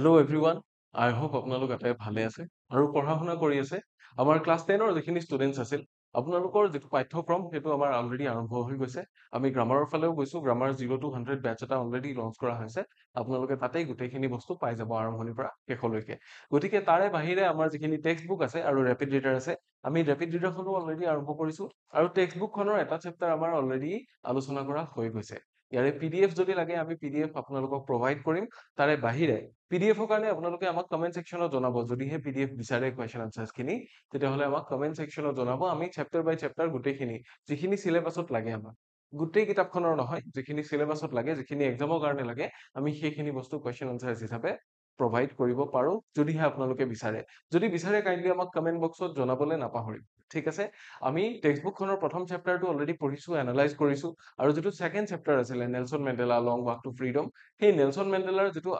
Hello' everyone আই hope আপোনালোক এটাই ভালে আছে আৰু পঢ়া শুনা কৰি আছে আমাৰ ক্লাছ 10ৰ যিখিনি ষ্টুডেণ্টছ আছিল আপোনালোকৰ যিটো পাঠ্যক্ৰম সেইটো আমাৰ অলৰেডি আৰম্ভ হৈ গৈছে আমি গ্ৰামাৰৰ ফালেও গৈছোঁ গ্ৰামাৰ 0 to 100 বেটচ এটা অলৰেডি লঞ্চ কৰা হৈছে আপোনালোকে তাতেই গোটেইখিনি বস্তু পাই যাব আৰম্ভণিৰ পৰা শেষলৈকে গতিকে তাৰে বাহিৰে আমাৰ যিখিনি টেক্সট বুক আছে আৰু ৰেপিড ৰিডাৰ আছে আমি ৰেপিড ৰিডাৰখনো অলৰেডি আৰম্ভ কৰিছোঁ আৰু টেক্সট বুকখনৰ এটা চেপ্টাৰ আমাৰ অলৰেডি আলোচনা কৰা হৈ গৈছে ইয়াৰে PDF যদি লাগে আমি PDF আপোনালোকক প্ৰভাইড কৰিম তাৰে বাহিৰে পিডিএফৰ কাৰণে আপোনালোকে আমাক কমেন্ট সেকশনত জনাব যদিহে পিডিএফ বিচাৰে কোৱেশ্চন আনসাৰ্সখিনি তেতিয়াহ'লে আমাক কমেন্ট সেকশনত জনাব আমি চেপ্টাৰ বাই চেপ্টাৰ গোটেইখিনি যিখিনি সিলেবাছত লাগে আমাক গোটেই কিতাপখনৰ নহয় যিখিনি সিলেবাছত লাগে যিখিনি এক্সামৰ কাৰণে লাগে আমি সেইখিনি বস্তু কোৱেশ্চন আনসাৰ্স হিচাপে প্ৰভাইড কৰিব পাৰো যদিহে আপোনালোকে বিচাৰে যদি বিচাৰে কাইণ্ডলি আমাক কমেন্ট বক্সত জনাবলৈ নাপাহৰিব ঠিক আছে আমি টেক্সট বুকখনৰ প্ৰথম চেপ্টাৰটো অলৰেডি পঢ়িছো এনালাইজ কৰিছো আৰু যিটো সেকেন্ড চেপ্টাৰ আছিল Nelson Mandela long walk to freedom সেই নেলসন মেণ্ডেলাৰ যিটো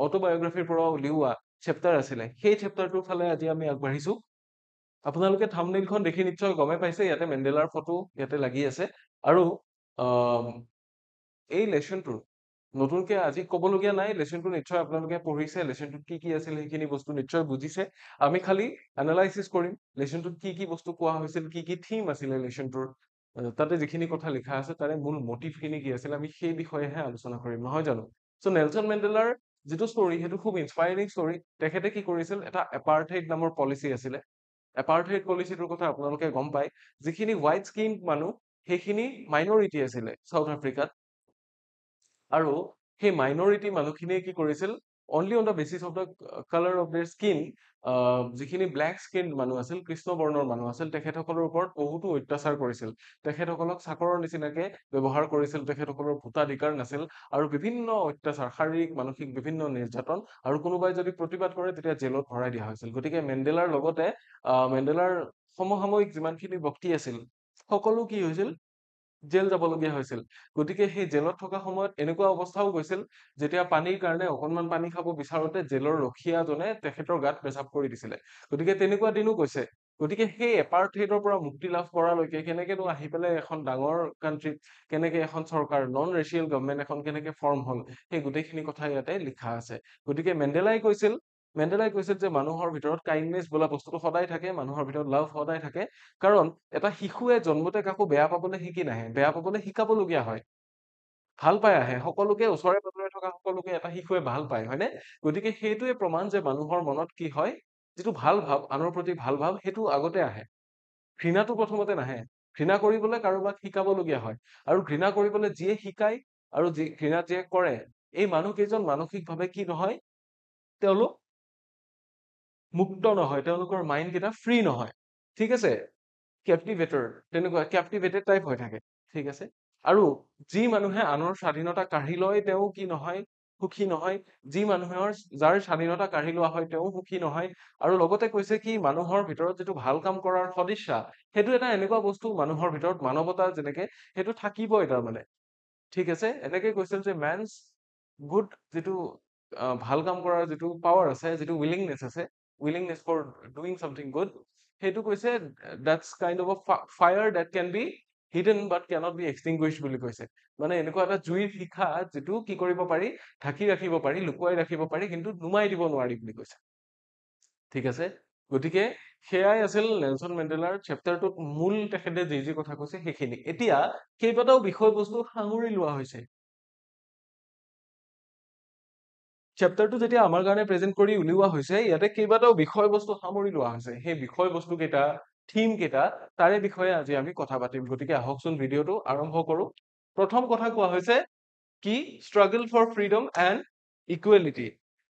অটোবায়োগ্ৰাফিৰ পৰা উলিওৱা চেপ্টাৰ আছিলে সেই চেপ্টাৰটোৰ ফালে আজি আমি আগবাঢ়িছো আপোনালোকে থাম্বনেইলখন দেখি নিশ্চয় গমে পাইছে ইয়াতে মেণ্ডেলাৰ ফটো ইয়াতে লাগি আছে আৰু এই লেসনটোৰ নতুনকে আজি ক'বলগীয়া নাই লেসনটো নিশ্চয় আপোনালোকে পঢ়িছে লেসনটোত কি আছিল সেইখিনি বস্তু নিশ্চয় বুজিছে আমি খালি এনালাইসিস কৰিম লেসনটোত কি বস্তু কোৱা হৈছিল কি থিম আছিলে লেসনটোৰ তাতে যিখিনি কথা লিখা আছে তাৰে মূল মোটিভখিনি কি আছিল আমি সেই বিষয়েহে আলোচনা কৰিম নহয় জানো সো নেলসন মেণ্ডেলাৰ যিটো ষ্টৰী সেইটো খুব ইনস্পায়াৰিং ষ্টৰী তেখেতে কি কৰিছিল এটা এপাৰ্থেইড নামৰ পলিচি আছিলে এপাৰ্থেইড পলিচিটোৰ কথা আপোনালোকে গম পায় যিখিনি হোৱাইট স্কিন মানুহ সেইখিনি মাইনৰিটি আছিলে সাউথ আফ্ৰিকাত আৰু সেই মাইনৰিটি মানুহখিনিয়ে কি কৰিছিল only on the basis of the colour of there skin যিখিনি ব্লেক স্কিন মানুহ আছিল কৃষ্ণ বৰ্ণৰ মানুহ আছিল তেখেতসকলৰ ওপৰত বহুতো অত্যাচাৰ কৰিছিল তেখেতসকলক চাকৰৰ নিচিনাকে ব্যৱহাৰ কৰিছিল তেখেতসকলৰ ভোটাধিকাৰ নাছিল আৰু বিভিন্ন অত্যাচাৰ শাৰীৰিক মানসিক বিভিন্ন নিৰ্যাতন আৰু কোনোবাই যদি প্ৰতিবাদ কৰে তেতিয়া জেলত ভৰাই দিয়া হৈছিল গতিকে মেণ্ডেলাৰ লগতে মেণ্ডেলাৰ সমসাময়িক যিমানখিনি ব্যক্তি আছিল সকলো কি হৈছিল জেল যাবলগীয়া হৈছিল গতিকে সেই জেলত থকা সময়ত এনেকুৱা অৱস্থাও গৈছিল যেতিয়া পানীৰ কাৰণে অকনমান পানী খাব বিচাৰোতে জেলৰ ৰখিয়াজনে তেখেতৰ গাত পেচাব কৰি দিছিলে গতিকে তেনেকুৱা দিনো গৈছে গতিকে সেই এপাৰ্থেইডৰ পৰা মুক্তি লাভ কৰালৈকে কেনেকেনো আহি পেলাই এখন ডাঙৰ কান্ট্ৰীত কেনেকে এখন চৰকাৰ নন ৰেচিয়েল গভৰ্ণমেণ্ট এখন কেনেকে ফৰ্ম হল সেই গোটেইখিনি কথা ইয়াতে লিখা আছে গতিকে মেণ্ডেলাই কৈছিল যে মানুহৰ ভিতৰত কাইণ্ডনেছ বোলা বস্তুটো সদায় থাকে মানুহৰ ভিতৰত লাভ সদায় থাকে কাৰণ এটা শিশুৱে জন্মতে কাকো বেয়া পাবলৈ শিকি নাহে বেয়া পাবলৈ শিকাবলগীয়া হয় ভাল পাই আহে সকলোকে ওচৰে পাজৰে থকা সকলোকে এটা শিশুৱে ভাল পায় হয়নে গতিকে সেইটোৱে প্ৰমাণ যে মানুহৰ মনত কি হয় যিটো ভাল ভাৱ আনৰ প্ৰতি ভাল ভাৱ সেইটো আগতে আহে ঘৃণাটো প্ৰথমতে নাহে ঘৃণা কৰিবলৈ কাৰোবাক শিকাবলগীয়া হয় আৰু ঘৃণা কৰিবলৈ যিয়ে শিকায় আৰু যি ঘৃণা যিয়ে কৰে এই মানুহকেইজন মানসিকভাৱে কি নহয় তেওঁলোক মুক্ত নহয় তেওঁলোকৰ মাইণ্ড কেইটা ফ্ৰী নহয় ঠিক আছে কেপটিভেটৰ তেনেকুৱা কেপটিভেটেড টাইপ হৈ থাকে ঠিক আছে আৰু যি মানুহে আনৰ স্বাধীনতা কাঢ়ি লয় তেওঁ কি নহয় সুখী নহয় যি মানুহৰ যাৰ স্বাধীনতা কাঢ়ি লোৱা হয় তেওঁ সুখী নহয় আৰু লগতে কৈছে কি মানুহৰ ভিতৰত যিটো ভাল কাম কৰাৰ সদিচ্ছা সেইটো এটা এনেকুৱা বস্তু মানুহৰ ভিতৰত মানৱতা যেনেকে সেইটো থাকিবই তাৰমানে ঠিক আছে এনেকে কৈছিল যে মেনছ গুড যিটো ভাল কাম কৰাৰ যিটো পাৱাৰ আছে যিটো উইলিংনেছ আছে willingness for doing something good সেইটো কৈছে that's kind of a fire that can be hidden but cannot be extinguished বুলি কৈছে মানে এনেকুৱা এটা জুইৰ শিখা যেটো কি কৰিব পাৰি ঢাকি ৰাখিব পাৰি লুকুৱাই ৰাখিব পাৰি কিন্তু নুমাই দিব নোৱাৰি বুলি কৈছে ঠিক আছে গতিকে সেয়াই আছিল নেলসন মেণ্ডেলাৰ চেপ্টাৰটোত মূল তেখেতে যি কথা কৈছে সেইখিনি এতিয়া কেইবাটাও বিষয়বস্তু সাঙুৰি লোৱা হৈছে চেপ্টাৰটো যেতিয়া আমাৰ কাৰণে প্ৰেজেন্ট কৰি উলিওৱা হৈছে ইয়াতে কেইবাটাও বিষয়বস্তু সামৰি লোৱা হৈছে সেই বিষয়বস্তু কেইটা থিম কেইটা তাৰে বিষয়ে আজি আমি কথা পাতিম গতিকে আহকচোন ভিডিঅটো আৰম্ভ কৰো প্ৰথম কথা কোৱা হৈছে কি struggle for freedom and equality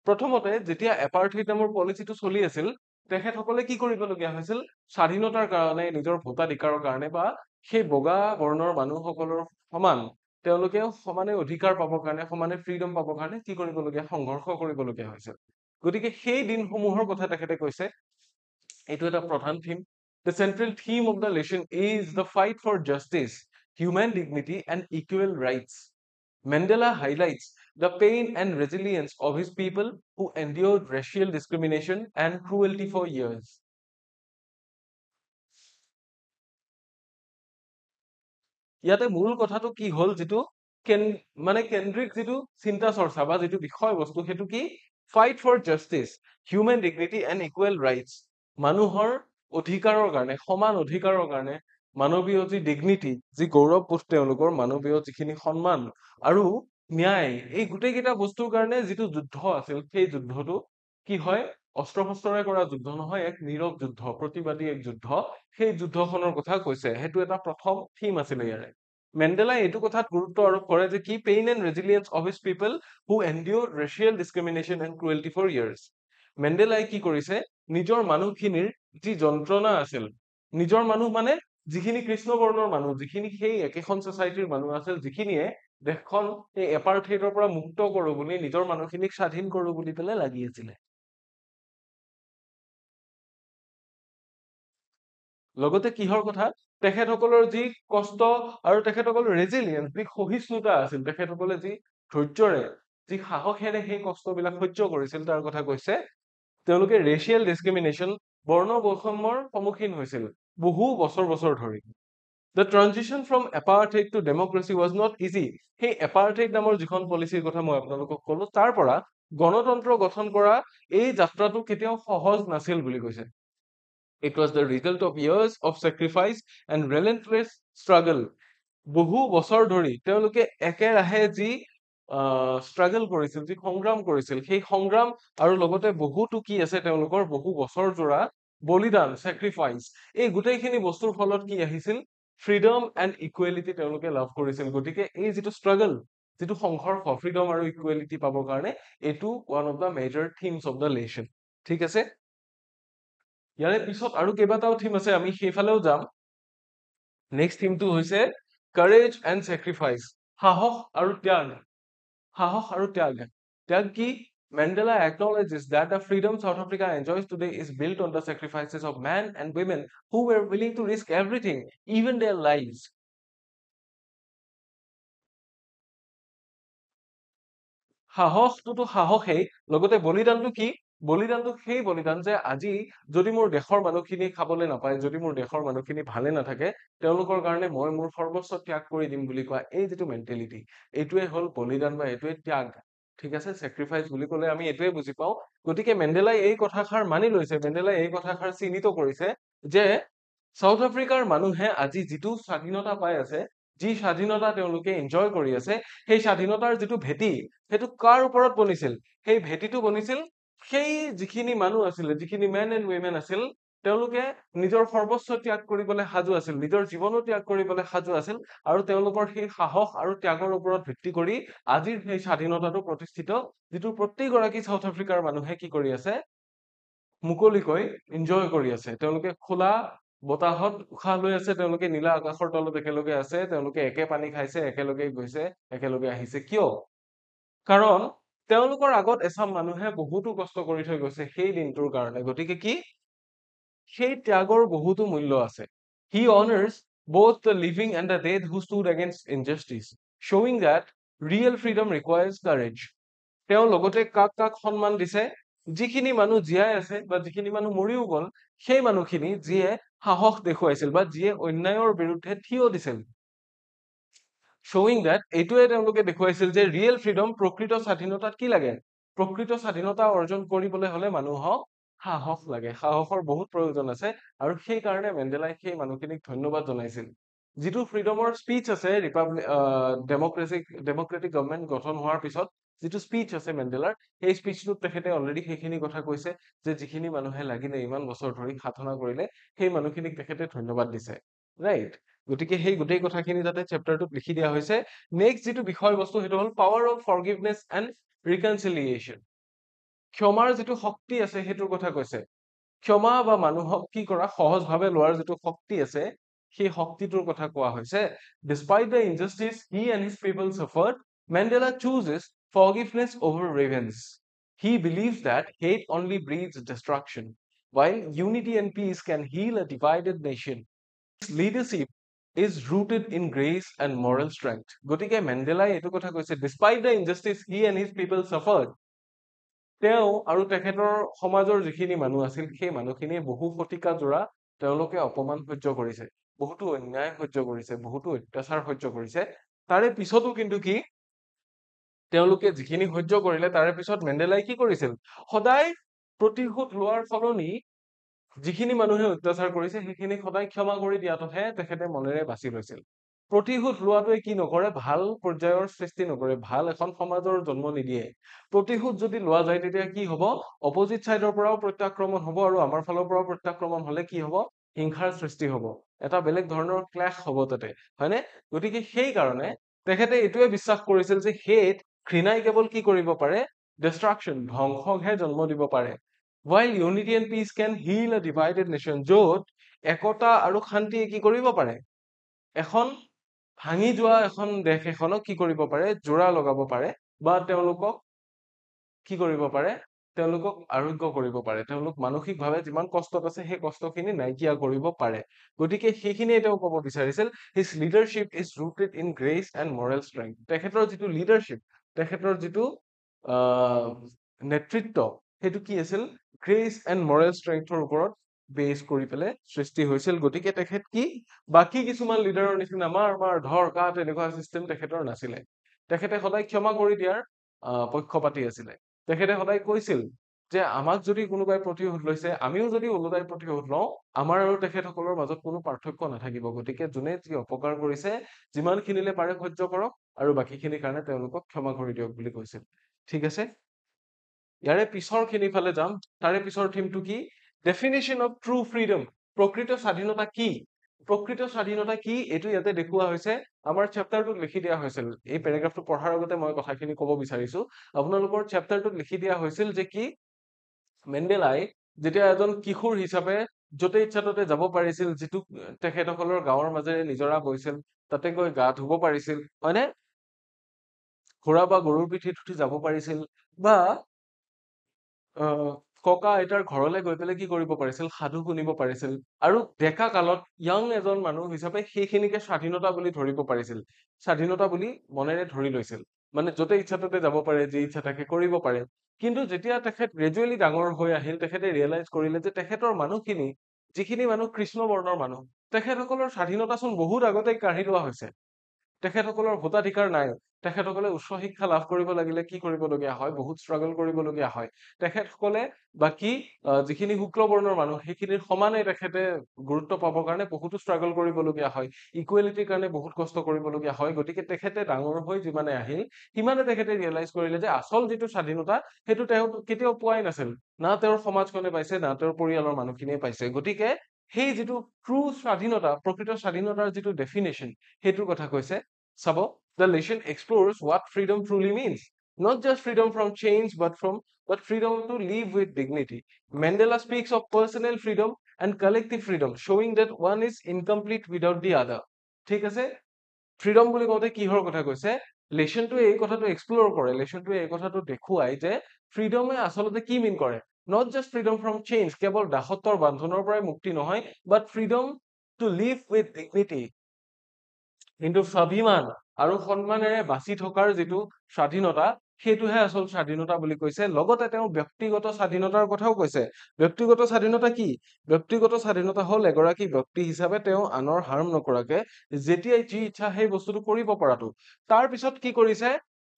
প্ৰথমতে যেতিয়া এপাৰ্থেইড নামৰ পলিচিটো চলি আছিল তেখেতসকলে কি কৰিবলগীয়া হৈছিল স্বাধীনতাৰ কাৰণে নিজৰ ভোটাধিকাৰৰ কাৰণে বা সেই বগা বৰ্ণৰ মানুহসকলৰ সমান তেওঁলোকে সমানে অধিকাৰ পাবৰ কাৰণে সমানে ফ্ৰীডম পাবৰ কাৰণে কি কৰিবলগীয়া সংঘৰ্ষ কৰিবলগীয়া হৈছিল গতিকে সেই দিনসমূহৰ কথা তেখেতে কৈছে এইটো এটা প্ৰধান theme the central theme of the lesson is the fight for justice human dignity and equal rights Mandela highlights the pain and resilience of his people who endured racial discrimination and cruelty for years ইয়াতে মূল কথাটো কি হল যেটো মানে কেন্দ্ৰিক যেটো চিন্তা চৰ্চা বা যেটো বিষয়বস্তু হেতু কি fight for justice, human dignity and equal rights. মানুহৰ অধিকাৰৰ কাৰণে, সমান অধিকাৰৰ কাৰণে, মানৱীয় যি ডিগনিটি, যি গৌৰৱবোধ তেওঁলোকৰ, মানৱীয় যিখিনি সন্মান আৰু ন্যায়, এই গোটেইকেইটা বস্তুৰ কাৰণে যিটো যুদ্ধ আছিল, সেই যুদ্ধটো কি হয়, অস্ত্ৰ শস্ত্ৰৰে কৰা যুদ্ধ নহয়, এক নীৰৱ যুদ্ধ, প্ৰতিবাদী এক যুদ্ধ। সেই যুদ্ধখনৰ কথা কৈছে, সেইটো এটা প্ৰথম থিম আছিলে ইয়াৰে। মেণ্ডেলাই এইটো কথাত গুৰুত্ব আৰোপ কৰে যে কি pain and resilience of his people who endure racial discrimination and cruelty for years. মেণ্ডেলাই কি কৰিছে, নিজৰ মানুহখিনিৰ যি যন্ত্ৰণা আছিল, নিজৰ মানুহ মানে যিখিনি কৃষ্ণবৰ্ণৰ মানুহ, যিখিনি সেই একেখন ছচাইটিৰ মানুহ আছিল, যিখিনিয়ে দেশখন এই এপাৰ্থেইডৰ পৰা মুক্ত কৰো বুলি, নিজৰ মানুহখিনিক স্বাধীন কৰো বুলি পেলাই লাগি আছিলে। লগতে কিহৰ কথা, তেখেতসকলৰ যি কষ্ট আৰু তেখেতসকলৰ ৰেজিলিয়েন্স, যি সহিষ্ণুতা আছিল, তেখেতসকলে যি ধৈৰ্যৰে, যি সাহসেৰে সেই কষ্টবিলাক সহ্য কৰিছিল, তাৰ কথা কৈছে। তেওঁলোকে ৰেচিয়েল ডিছক্ৰিমিনেশ্যন, বৰ্ণ বৈষম্যৰ সন্মুখীন হৈছিল বহু বছৰ বছৰ ধৰি। The transition from apartheid to democracy was not easy. সেই এপাৰ্থেইড নামৰ যিখন পলিচিৰ কথা মই আপোনালোকক ক'লো, তাৰ পৰা গণতন্ত্ৰ গঠন কৰা এই যাত্ৰাটো কেতিয়াও সহজ নাছিল বুলি কৈছে। It was the result of years of sacrifice and relentless struggle. বহু বছৰ ধৰি তেওঁলোকে একেৰাহে যি ষ্ট্ৰাগল কৰিছিল, যি সংগ্ৰাম কৰিছিল, সেই সংগ্ৰাম আৰু লগতে বহুতো কি আছে তেওঁলোকৰ বহু বছৰ জোৰা বলিদান, চেক্ৰিফাইচ, এই গোটেইখিনি বস্তুৰ ফলত কি আহিছিল, ফ্ৰীডম এণ্ড ইকুৱেলিটি তেওঁলোকে লাভ কৰিছিল। গতিকে এই যিটো ষ্ট্ৰাগল, যিটো সংঘৰ্ষ, ফ্ৰীডম আৰু ইকুৱেলিটি পাবৰ কাৰণে, এইটো one of the major themes of the lesson. ঠিক আছে, ইয়াৰে পিছত আৰু কেইবাটাও থিম আছে, আমি সেইফালেও যাম। নেক্সট থিমটো হৈছে কাৰেজ এণ্ড চেক্ৰিফাইচ, সাহস আৰু ত্যাগ। সাহস আৰু ত্যাগ। ত্যাগ কি? Mandela acknowledges that the freedom South Africa enjoys today is built on the sacrifices of men and women who were willing to risk everything, even their lives. সাহসটোতো সাহসেই, লগতে বলিদানটো কি? বলিদানটো সেই বলিদান যে আজি যদি মোৰ দেশৰ মানুহখিনি খাবলৈ নাপায়, যদি মোৰ দেশৰ মানুহখিনি ভালে নাথাকে, তেওঁলোকৰ কাৰণে মই মোৰ সৰ্বস্ব ত্যাগ কৰি দিম বুলি কোৱা এই যিটো মেণ্টেলিটি, এইটোৱে হ'ল বলিদান বা এইটোৱে ত্যাগ। ঠিক আছে, চেক্ৰিফাইচ বুলি ক'লে আমি এইটোৱে বুজি পাওঁ। গতিকে মেণ্ডেলাই এই কথাষাৰ মানি লৈছে, মেণ্ডেলাই এই কথাষাৰ চিহ্নিত কৰিছে যে চাউথ আফ্ৰিকাৰ মানুহে আজি যিটো স্বাধীনতা পাই আছে, যি স্বাধীনতা তেওঁলোকে এনজয় কৰি আছে, সেই স্বাধীনতাৰ যিটো ভেটি, সেইটো কাৰ ওপৰত বনিছিল? সেই ভেটিটো বনিছিল সেই যিখিনি মানুহ আছিলে, যিখিনি মেন এণ্ড উইমেন আছিল, তেওঁলোকে নিজৰ সৰ্বস্ব ত্যাগ কৰিবলৈ সাজু আছিল, নিজৰ জীৱনো ত্যাগ কৰিবলৈ সাজু আছিল, আৰু তেওঁলোকৰ সেই সাহস আৰু ত্যাগৰ ওপৰত ভিত্তি কৰি আজিৰ সেই স্বাধীনতাটো প্ৰতিষ্ঠিত, যিটো প্ৰত্যেকগৰাকী চাউথ আফ্ৰিকাৰ মানুহে কি কৰি আছে, মুকলিকৈ এনজয় কৰি আছে। তেওঁলোকে খোলা বতাহত উশাহ লৈ আছে, তেওঁলোকে নীলা আকাশৰ তলত একেলগে আছে, তেওঁলোকে একে পানী খাইছে, একেলগে গৈছে, একেলগে আহিছে। কিয়? কাৰণ তেওঁলোকৰ আগত এচাম মানুহে বহুতো কষ্ট কৰি থৈ গৈছে সেই দিনটোৰ কাৰণে। গতিকে কি, সেই ত্যাগৰ বহুতো মূল্য আছে। He honors both the living and the dead who stood against injustice, showing that real freedom requires courage. তেওঁ লগতে কাক কাক সন্মান দিছে? যিখিনি মানুহ জীয়াই আছে বা যিখিনি মানুহ মৰিও গ'ল, সেই মানুহখিনি যিয়ে সাহস দেখুৱাইছিল বা যিয়ে অন্যায়ৰ বিৰুদ্ধে থিয় দিছিল। showing that এইটোৱে তেওঁলোকে দেখুৱাইছিল যে ৰিয়েল ফ্ৰীডম, প্ৰকৃত স্বাধীনতাত কি লাগে? প্ৰকৃত স্বাধীনতা অৰ্জন কৰিবলৈ হলে মানুহক সাহস লাগে, সাহসৰ বহুত প্ৰয়োজন আছে, আৰু সেই কাৰণে মেণ্ডেলাই সেই মানুহখিনিক ধন্যবাদ জনাইছিল। যিটো ফ্ৰীডমৰ স্পীচ আছে ডেমক্ৰেটিক গভৰ্ণমেণ্ট গঠন হোৱাৰ পিছত যিটো স্পীচ আছে মেণ্ডেলাৰ, সেই স্পীচটোত তেখেতে অলৰেডি সেইখিনি কথা কৈছে যে যিখিনি মানুহে লাগিলে ইমান বছৰ ধৰি সাধনা কৰিলে, সেই মানুহখিনিক তেখেতে ধন্যবাদ দিছে, ৰাইট? গতিকে সেই গোটেই কথাখিনি যাতে চেপ্টাৰটোত লিখি দিয়া হৈছে। নেক্সট যিটো বিষয়বস্তু সেইটো হ'ল পাৱাৰ অফ ফৰগিভনেছ এণ্ড ৰিকনচিলিয়েশ্যন। ক্ষমাৰ যিটো শক্তি আছে সেইটোৰ কথা কৈছে। ক্ষমা বা মানুহক কি কৰা, সহজভাৱে লোৱাৰ যিটো শক্তি আছে, সেই শক্তিটোৰ কথা কোৱা হৈছে। Despite the injustice he and his people suffered, Mandela chooses forgiveness over revenge. He believes that hate only breeds destruction, while unity and peace can heal a divided nation. His leadership is rooted in grace and moral strength. গতিকে মেণ্ডেলাই এইটো কথা কৈছে, despite the injustice he and his people suffered, তেওঁ আৰু তেখেতৰ সমাজৰ যিখিনি মানুহ আছিল, সেই মানুহখিনিয়ে বহু শতিকা জোৰা তেওঁলোকে অপমান সহ্য কৰিছে, বহুতো অন্যায় সহ্য কৰিছে, বহুতো অত্যাচাৰ সহ্য কৰিছে। তাৰে পিছতো কিন্তু কি, তেওঁলোকে যিখিনি সহ্য কৰিলে তাৰে পিছত মেণ্ডেলাই কি কৰিছিল সদায় প্ৰতিশোধ লোৱাৰ সলনি যিখিনি মানুহে অত্যাচাৰ কৰিছে সেইখিনি সদায় ক্ষমা কৰি দিয়াটোহে তেখেতে মনেৰে বাছি লৈছিল প্ৰতিশোধ লোৱাটোৱে কি নকৰে ভাল পৰ্যায়ৰ সৃষ্টি নকৰে ভাল এখন সমাজৰ জন্ম নিদিয়ে প্ৰতিশোধ যদি লোৱা যায় তেতিয়া কি হ'ব অপজিট চাইডৰ পৰাও প্ৰত্যাক্ৰমণ হ'ব আৰু আমাৰ ফালৰ পৰাও প্ৰত্যাক্ৰমণ হলে কি হ'ব হিংসাৰ সৃষ্টি হ'ব এটা বেলেগ ধৰণৰ ক্লেশ হ'ব তাতে হয়নে গতিকে সেই কাৰণে তেখেতে এইটোৱে বিশ্বাস কৰিছিল যে হেট ঘৃণাই কেৱল কি কৰিব পাৰে ডিষ্ট্ৰাকশ্যন ধ্বংসকহে জন্ম দিব পাৰে while unity and peace can heal a divided nation য'ত একতা আৰু শান্তিয়ে কি কৰিব পাৰে এখন ভাঙি যোৱা এখন দেশ এখনক কি কৰিব পাৰে জোৰা লগাব পাৰে বা তেওঁলোকক কি কৰিব পাৰে তেওঁলোকক আৰোগ্য কৰিব পাৰে তেওঁলোক মানসিকভাৱে যিমান কষ্টত আছে সেই কষ্টখিনি নাইকিয়া কৰিব পাৰে গতিকে সেইখিনিয়ে তেওঁ ক'ব বিচাৰিছিল his leadership is rooted in grace and moral strength তেখেতৰ যিটো লিডাৰশ্বিপ তেখেতৰ যিটো নেতৃত্ব সেইটো কি আছিল গ্ৰেচ এণ্ড মৰেল ষ্ট্ৰেংথৰ ওপৰত বেছ কৰি পেলাই সৃষ্টি হৈছিল গতিকে তেখেত কি বাকী কিছুমান লিডাৰৰ নিচিনা মাৰ ধৰ কাট এনেকুৱা চিষ্টেম তেখেতৰ নাছিলে তেখেতে সদায় ক্ষমা কৰি দিয়াৰ পক্ষপাতি আছিলে তেখেতে সদায় কৈছিল যে আমাক যদি কোনোবাই প্ৰতিশোধ লৈছে আমিও যদি ওলোটাই প্ৰতিশোধ লওঁ আমাৰ আৰু তেখেতসকলৰ মাজত কোনো পাৰ্থক্য নাথাকিব গতিকে যোনে যি অপকাৰ কৰিছে যিমানখিনিলে পাৰে সহ্য কৰক আৰু বাকীখিনিৰ কাৰণে তেওঁলোকক ক্ষমা কৰি দিয়ক বুলি কৈছিল ঠিক আছে ইয়াৰে পিছৰ খিনি ফালে যাম তাৰে পিছৰ থিমটো কি ডেফিনেশ্যন অফ ট্ৰু ফ্ৰীডম প্ৰকৃত স্বাধীনতা কি প্ৰকৃত স্বাধীনতা কি এইটো ইয়াতে দেখুওৱা হৈছে আমাৰ চেপ্টাৰটোত লিখি দিয়া হৈছিল এই পেৰাগ্ৰাফটো পঢ়াৰ আগতে মই কথাখিনি ক'ব বিচাৰিছো আপোনালোকৰ চেপ্টাৰটোত লিখি দিয়া হৈছিল যে কি মেণ্ডেলাই যেতিয়া এজন কিশোৰ হিচাপে য'তে ইচ্ছা ততে যাব পাৰিছিল যিটো তেখেতসকলৰ গাঁৱৰ মাজেৰে নিজৰা বৈছিল তাতে গৈ গা ধুব পাৰিছিল হয়নে ঘোঁৰা বা গৰুৰ পিঠিত উঠি যাব পাৰিছিল বা ককা আইতাৰ ঘৰলৈ গৈ পেলাই কি কৰিব পাৰিছিল সাধু শুনিব পাৰিছিল আৰু ডেকা কালত য়াং এজন মানুহ হিচাপে সেইখিনিকে স্বাধীনতা বুলি ধৰিব পাৰিছিল স্বাধীনতা বুলি মনেৰে ধৰি লৈছিল মানে য'তে ইচ্ছা ততে যাব পাৰে যি ইচ্ছা তাকে কৰিব পাৰে কিন্তু যেতিয়া তেখেত গ্ৰেজুৱেলি ডাঙৰ হৈ আহিল তেখেতে ৰিয়েলাইজ কৰিলে যে তেখেতৰ মানুহখিনি যিখিনি মানুহ কৃষ্ণ বৰ্ণৰ মানুহ তেখেতসকলৰ স্বাধীনতাচোন বহুত আগতে কাঢ়ি লোৱা হৈছে তেখেতসকলৰ ভোটাধিকাৰ নাই তেখেতসকলে উচ্চ শিক্ষা লাভ কৰিব লাগিলে কি কৰিবলগীয়া হয় বহুত ষ্ট্ৰাগল কৰিবলগীয়া হয় তেখেতসকলে বাকী যিখিনি শুক্লবৰ্ণৰ মানুহ সেইখিনিৰ সমানে তেখেতে গুৰুত্ব পাবৰ কাৰণে বহুতো ষ্ট্ৰাগল কৰিবলগীয়া হয় ইকুৱেলিটিৰ কাৰণে বহুত কষ্ট কৰিবলগীয়া হয় গতিকে তেখেতে ডাঙৰ হৈ যিমানে আহিল সিমানে তেখেতে ৰিয়েলাইজ কৰিলে যে আচল যিটো স্বাধীনতা সেইটো তেওঁ কেতিয়াও পোৱাই নাছিল না তেওঁৰ সমাজখনে পাইছে না তেওঁৰ পৰিয়ালৰ মানুহখিনিয়ে পাইছে গতিকে সেই যিটো ট্ৰু স্বাধীনতা প্ৰকৃত স্বাধীনতাৰ যিটো ডেফিনেশ্যন সেইটোৰ কথা কৈছে চাব the lesson explores what freedom truly means not just freedom from change but freedom to live with dignity Mandela speaks of personal freedom and collective freedom showing that one is incomplete without the other ঠিক আছে freedom বুলি কওঁতে কিহৰ কথা কৈছে লেচনটোৱে এই কথাটো explore কৰে লেচনটোৱে এই কথাটো দেখুৱাই যে ফ্ৰীডমে আচলতে কি মিন কৰে not just freedom from chains কেৱল দাসত্বৰ বান্ধনৰ পৰাই মুক্তি নহয় but freedom to live with dignity কিন্তু স্বাভিমান আৰু সন্মানেৰে বাচি থকাৰ যিটো স্বাধীনতা সেইটোহে আচল স্বাধীনতা বুলি কৈছে লগতে তেওঁ ব্যক্তিগত স্বাধীনতাৰ কথাও কৈছে ব্যক্তিগত স্বাধীনতা কি ব্যক্তিগত স্বাধীনতা হ'ল এগৰাকী ব্যক্তি হিচাপে তেওঁ আনৰ হাৰ্ম নকৰাকে যেতিয়াই যি ইচ্ছা সেই বস্তুটো কৰিব পৰাটো তাৰ পিছত কি কৰিছে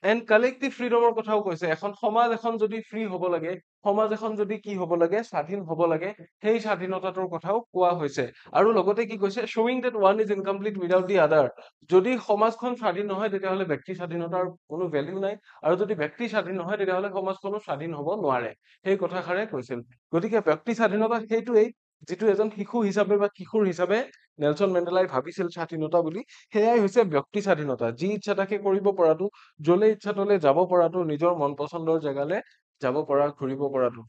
এণ্ড কালেক্টিভ ফ্ৰীডমৰ কথাও কৈছে এখন সমাজ এখন যদি ফ্ৰী হ'ব লাগে সমাজ এখন যদি কি হ'ব লাগে স্বাধীন হ'ব লাগে সেই স্বাধীনতাটোৰ কথাও কোৱা হৈছে আৰু লগতে কি কৈছে showing that one is incomplete without the other যদি সমাজখন স্বাধীন নহয় তেতিয়াহ'লে ব্যক্তি স্বাধীনতাৰ কোনো ভেলিউ নাই আৰু যদি ব্যক্তি স্বাধীন নহয় তেতিয়াহ'লে সমাজখনো স্বাধীন হ'ব নোৱাৰে সেই কথাষাৰে কৈছিল গতিকে ব্যক্তি স্বাধীনতা সেইটোৱেই যিটো এজন শিশু হিচাপে বা কিশোৰ হিচাপে নেলছন মেণ্ডেলাই ভাবিছিল স্বাধীনতা বুলি সেয়াই হৈছে ব্যক্তি স্বাধীনতা যি ইচ্ছা তাকে কৰিব পৰাটো যলে ইচ্ছা তলে যাব পৰাটো নিজৰ মন পছন্দৰ জেগালে যাব পৰা ঘূৰিব পৰাটো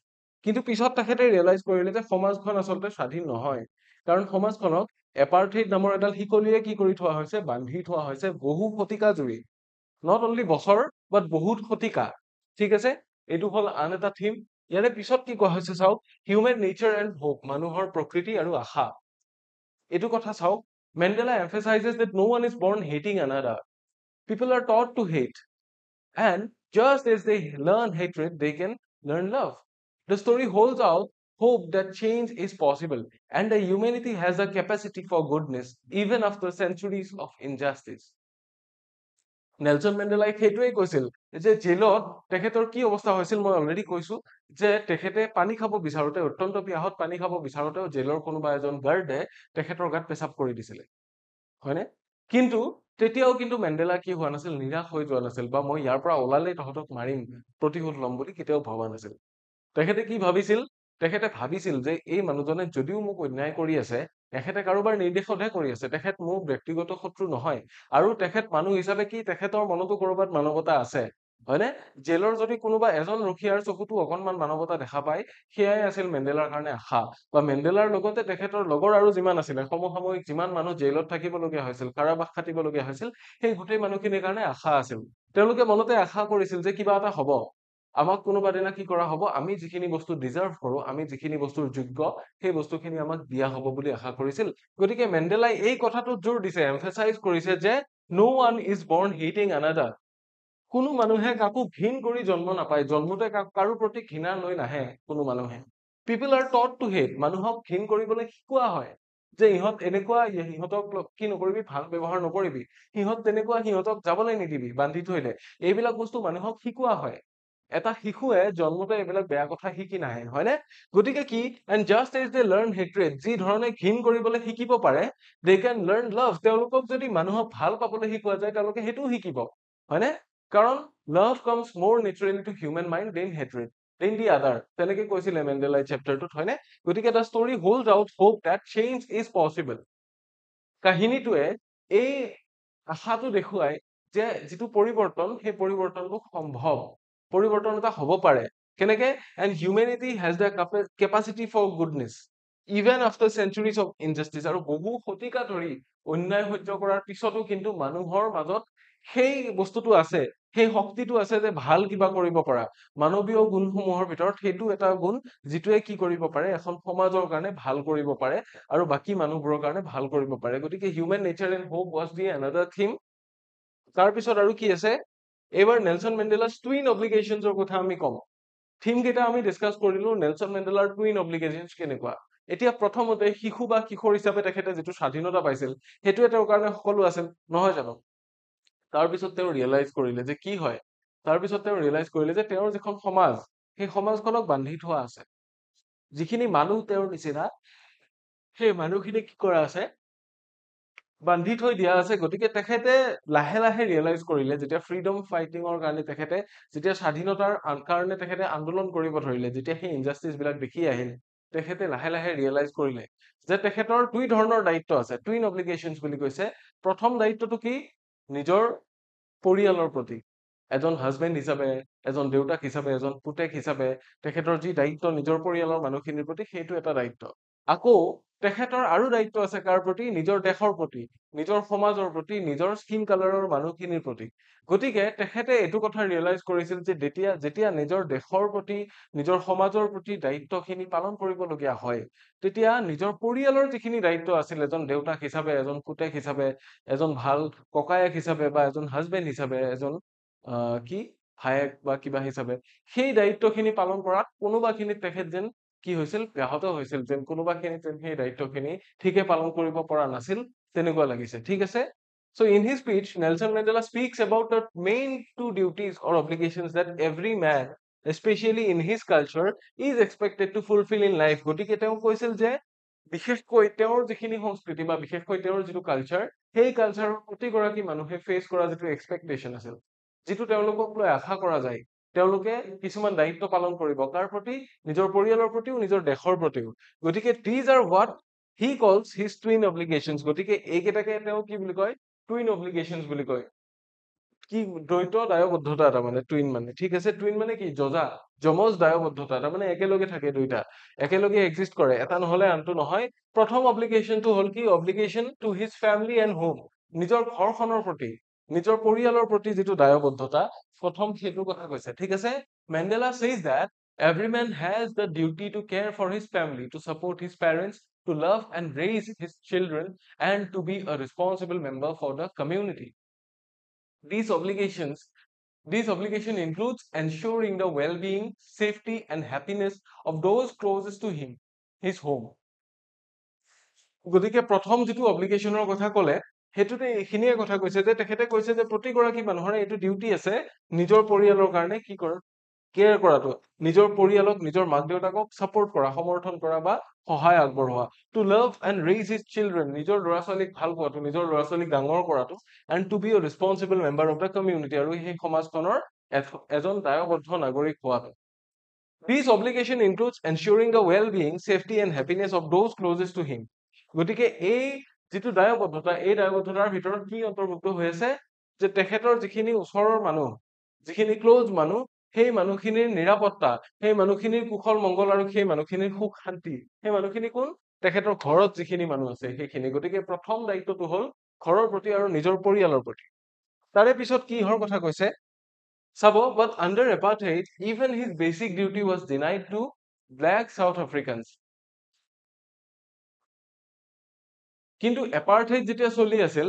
কিন্তু পিছত তেখেতে ৰিয়েলাইজ কৰিলে যে সমাজখন আচলতে স্বাধীন নহয় কাৰণ সমাজখনক এপাৰ্থেইড নামৰ এডাল শিকলিৰে কি কৰি থোৱা হৈছে বান্ধি থোৱা হৈছে বহু শতিকা জুৰি নট অনলি বছৰ বাট বহুত শতিকা ঠিক আছে এইটো হ'ল আন এটা থিম ইয়াৰে পিছত কি কোৱা হৈছে চাওক হিউমেন নেচাৰ এণ্ড হোপ মানুহৰ প্ৰকৃতি আৰু আশা এইটো কথা চাওক Mandela emphasizes that no one is born hating another people are taught to hate and just as they learn hatred they can learn love the story holds out hope that change is possible and that humanity has a capacity for goodness even after centuries of injustice Nelson মেণ্ডেলাই সেইটোৱেই কৈছিল যে জেলত তেখেতৰ কি অৱস্থা হৈছিল মই অলৰেডি কৈছো যে তেখেতে পানী খাব বিচাৰোতে অত্যন্ত পিয়াহত পানী খাব বিচাৰোতেও জেলৰ কোনোবা এজন গাৰ্ডে তেখেতৰ গাত পেচাব কৰি দিছিলে হয়নে কিন্তু তেতিয়াও কিন্তু মেণ্ডেলা কি হোৱা নাছিল নিৰাশ হৈ যোৱা নাছিল বা মই ইয়াৰ পৰা ওলালেই তহঁতক মাৰিম প্ৰতিশোধ ল'ম বুলি কেতিয়াও ভবা নাছিল তেখেতে কি ভাবিছিল তেখেতে ভাবিছিল যে এই মানুহজনে যদিও মোক অন্যায় কৰি আছে তেখেতে কাৰোবাৰ নিৰ্দেশতহে কৰি আছে তেখেত মোৰ ব্যক্তিগত শত্ৰু নহয় আৰু তেখেত মানুহ হিচাপে কি তেখেতৰ মনতো কৰবাত মানৱতা আছে হয়নে জেলৰ যদি কোনোবা এজন ৰখীয়াৰ চকুতো অকনমান মানৱতা দেখা পায় সেয়াই আছিল মেণ্ডেলাৰ কাৰণে আশা বা মেণ্ডেলাৰ লগতে তেখেতৰ লগৰ আৰু যিমান আছিলে সমসাময়িক যিমান মানুহ জেলত থাকিবলগীয়া হৈছিল কাৰাবাস খাটিবলগীয়া হৈছিল সেই গোটেই মানুহখিনিৰ কাৰণে আশা আছিল তেওঁলোকে মনতে আশা কৰিছিল যে কিবা এটা হ'ব আমাক কোনোবা দিনা কি কৰা হ'ব আমি যিখিনি বস্তু ডিজাৰ্ভ কৰো আমি যিখিনি বস্তুৰ যোগ্য সেই বস্তুখিনি আমাক দিয়া হ'ব বুলি আশা কৰিছিল গতিকে মেণ্ডেলাই এই কথাটোত জোৰ দিছে এমফেচাইজ কৰিছে যে no one is born hating another কোনো মানুহে কাকো ঘৃণ কৰি জন্ম নাপায় জন্মতে কাৰো প্ৰতি ঘৃণা লৈ নাহে কোনো মানুহে পিপল আৰ টট টু হেট মানুহক ঘৃণ কৰিবলৈ শিকোৱা হয় যে ইহঁত এনেকুৱা সিহঁতক কি নকৰিবি ভাল ব্যৱহাৰ নকৰিবি সিহঁত তেনেকুৱা সিহঁতক যাবলৈ নিদিবি বান্ধি থৈ দে এইবিলাক বস্তু মানুহক শিকোৱা হয় এটা শিশুৱে জন্মতে এইবিলাক বেয়া কথা শিকি নাহে হয়নে গতিকে কি and just as they learn hatred যি ধৰণে ঘৃণ কৰিবলৈ শিকিব পাৰে দে কেন লাৰ্ণ লাভ তেওঁলোকক যদি মানুহক ভাল পাবলৈ শিকোৱা যায় তেওঁলোকে সেইটোও শিকিব হয়নে কাৰণ love comes more naturally to human mind than hatred than the other তেনেকে কৈছিলে মেণ্ডেলাই চেপ্টাৰটোত হয়নে গতিকে the story holds out hope that change is possible কাহিনীটোৱে এই আশাটো দেখুৱাই যে যিটো পৰিৱৰ্তন সেই পৰিৱৰ্তনটো সম্ভৱ পৰিৱৰ্তন এটা হ'ব পাৰে কেনেকে and humanity has the capacity for goodness even after centuries of injustice আৰু বহু শতিকা ধৰি অন্যায় সহ্য কৰাৰ পিছতো কিন্তু মানুহৰ মাজত সেই বস্তুটো আছে সেই শক্তিটো আছে যে ভাল কিবা কৰিব পৰা মানৱীয় গুণসমূহৰ ভিতৰত সেইটো এটা গুণ যিটোৱে কি কৰিব পাৰে এখন সমাজৰ কাৰণে ভাল কৰিব পাৰে আৰু বাকী মানুহবোৰৰ কাৰণে ভাল কৰিব পাৰে গতিকে human nature and hope was the another theme তাৰপিছত আৰু কি আছে এইবাৰ নেলছন মেণ্ডেলাছ টুইন অব্লিগেশ্যনছৰ কথা আমি ক'ম থিম কেইটা আমি ডিছকাছ কৰিলো নেলছন মেণ্ডেলাৰ টুইন অব্লিগেশ্যনছ কেনেকুৱা এতিয়া প্ৰথমতে শিশু বা কিশোৰ হিচাপে তেখেতে যিটো স্বাধীনতা পাইছিল সেইটোৱে তেওঁৰ কাৰণে সকলো আছিল নহয় জানো তাৰপিছত তেওঁ ৰিয়েলাইজ কৰিলে যে কি হয় তাৰপিছত তেওঁ ৰিয়েলাইজ কৰিলে যে তেওঁৰ যিখন সমাজ সেই সমাজখনক বান্ধি থোৱা আছে যিখিনি মানুহ তেওঁৰ নিচিনা সেই মানুহখিনি কি কৰা আছে বান্ধি থৈ দিয়া আছে গতিকে তেখেতে লাহে লাহে ৰিয়েলাইজ কৰিলে যেতিয়া ফ্ৰীডম ফাইটিঙৰ কাৰণে তেখেতে যেতিয়া স্বাধীনতাৰ কাৰণে তেখেতে আন্দোলন কৰিব ধৰিলে যেতিয়া সেই ইনজাষ্টিছ বিলাক দেখি আহিল তেখেতে লাহে লাহে ৰিয়েলাইজ কৰিলে যে তেখেতৰ দুই ধৰণৰ দায়িত্ব আছে টুইন অব্লিগেশ্যনছ বুলি কৈছে প্ৰথম দায়িত্বটো কি নিজৰ পৰিয়ালৰ প্ৰতি এজন হাজবেণ্ড হিচাপে এজন দেউতাক হিচাপে এজন পুতেক হিচাপে তেখেতৰ যি দায়িত্ব নিজৰ পৰিয়ালৰ মানুহখিনিৰ প্ৰতি সেইটো এটা দায়িত্ব আকৌ তেখেতৰ আৰু দায়িত্ব আছে কাৰ প্ৰতি নিজৰ দেশৰ প্ৰতি নিজৰ সমাজৰ প্ৰতি নিজৰ স্কিন কালাৰৰ মানুহখিনিৰ প্ৰতি গতিকে তেখেতে এইটো কথা ৰিয়েলাইজ কৰিছিল যে যেতিয়া নিজৰ দেশৰ প্ৰতি নিজৰ সমাজৰ প্ৰতি দায়িত্বখিনি পালন কৰিবলগীয়া হয় তেতিয়া নিজৰ পৰিয়ালৰ যিখিনি দায়িত্ব আছিল এজন দেউতাক হিচাপে এজন পুতেক হিচাপে এজন ভাল ককায়েক হিচাপে বা এজন হাজবেণ্ড হিচাপে এজন কি ভায়েক বা কিবা হিচাপে সেই দায়িত্বখিনি পালন কৰাত কোনোবাখিনিত তেখেত যেন কি হৈছিল ব্যাহত হৈছিল যেন কোনোবাখিনিত যেন সেই দায়িত্বখিনি ঠিকে পালন কৰিব পৰা নাছিল তেনেকুৱা লাগিছে ঠিক আছে so in his speech Nelson Mandela speaks about the main two duties or obligations that every man especially in his culture is expected to fulfill in life গতিকে তেওঁ কৈছিল যে বিশেষকৈ তেওঁৰ যিখিনি সংস্কৃতি বা বিশেষকৈ তেওঁৰ যিটো কালচাৰ সেই কালচাৰৰ প্ৰতিগৰাকী মানুহে ফেচ কৰা যিটো এক্সপেক্টেশন আছিল যিটো তেওঁলোকক লৈ আশা কৰা যায় তেওঁলোকে কিছুমান দায়িত্ব পালন কৰিব কাৰ প্ৰতি নিজৰ পৰিয়ালৰ প্ৰতিও নিজৰ দেশৰ প্ৰতিও গতিকে these are what he calls his twin obligations গতিকে এইকেইটাকে তেওঁ কি বুলি কয় টুইন অব্লিগেশ্যনছ বুলি কয় কি দ্বৈত দায়বদ্ধতা এটা মানে টুইন মানে ঠিক আছে টুইন মানে কি যমজ দায়বদ্ধতা এটা মানে একেলগে থাকে দুইটা একেলগে এক্সিষ্ট কৰে এটা নহলে আনটো নহয় প্ৰথম অব্লিগেশ্যনটো হ'ল কি obligation to his family and home নিজৰ ঘৰখনৰ প্ৰতি নিজৰ পৰিয়ালৰ প্ৰতি যিটো দায়বদ্ধতা প্ৰথম সেইটো কথা কৈছে ঠিক আছে Mandela says that every man has the duty to care for his family to support his parents to love and raise his children and to be a responsible member for the community these obligations this obligation includes ensuring the well-being safety and happiness of those closest to him his home গতিকে প্ৰথম যিটো অব্লিগেশ্যনৰ কথা ক'লে সেইটোতে এইখিনিয়ে কথা কৈছে যে তেখেতে কৈছে যে প্ৰতিগৰাকী মানুহৰে এইটো ডিউটি আছে নিজৰ পৰিয়ালৰ কাৰণে কি কৰা কেয়াৰ কৰাটো নিজৰ পৰিয়ালক নিজৰ মাক দেউতাকক ছাপোৰ্ট কৰা সমৰ্থন কৰা বা সহায় আগবঢ়োৱা to love and raise his children নিজৰ ল'ৰা ছোৱালীক ভাল পোৱাটো নিজৰ ল'ৰা ছোৱালীক ডাঙৰ কৰাটো and to be a responsible member of the community আৰু সেই সমাজখনৰ এজন দায়বদ্ধ নাগৰিক হোৱাটো This obligation includes ensuring the well-being, safety and happiness of those closest to him. গতিকে এই যিটো দায়বদ্ধতা এই দায়বদ্ধতাৰ ভিতৰত কি অন্তৰ্ভুক্ত হৈ আছে যে তেখেতৰ যিখিনি ওচৰৰ মানুহ যিখিনি ক্লোজ মানুহ সেই মানুহখিনিৰ নিৰাপত্তা সেই মানুহখিনিৰ কুশল মংগল আৰু সেই মানুহখিনিৰ সুখ শান্তি সেই মানুহখিনি কোন তেখেতৰ ঘৰত যিখিনি মানুহ আছে সেইখিনি গতিকে প্ৰথম দায়িত্বটো হ'ল ঘৰৰ প্ৰতি আৰু নিজৰ পৰিয়ালৰ প্ৰতি তাৰে পিছত কিহৰ কথা কৈছে Sabo, but under apartheid, even his basic duty was denied to black South Africans. কিন্তু এপাৰ্থেইড যেতিয়া চলি আছিল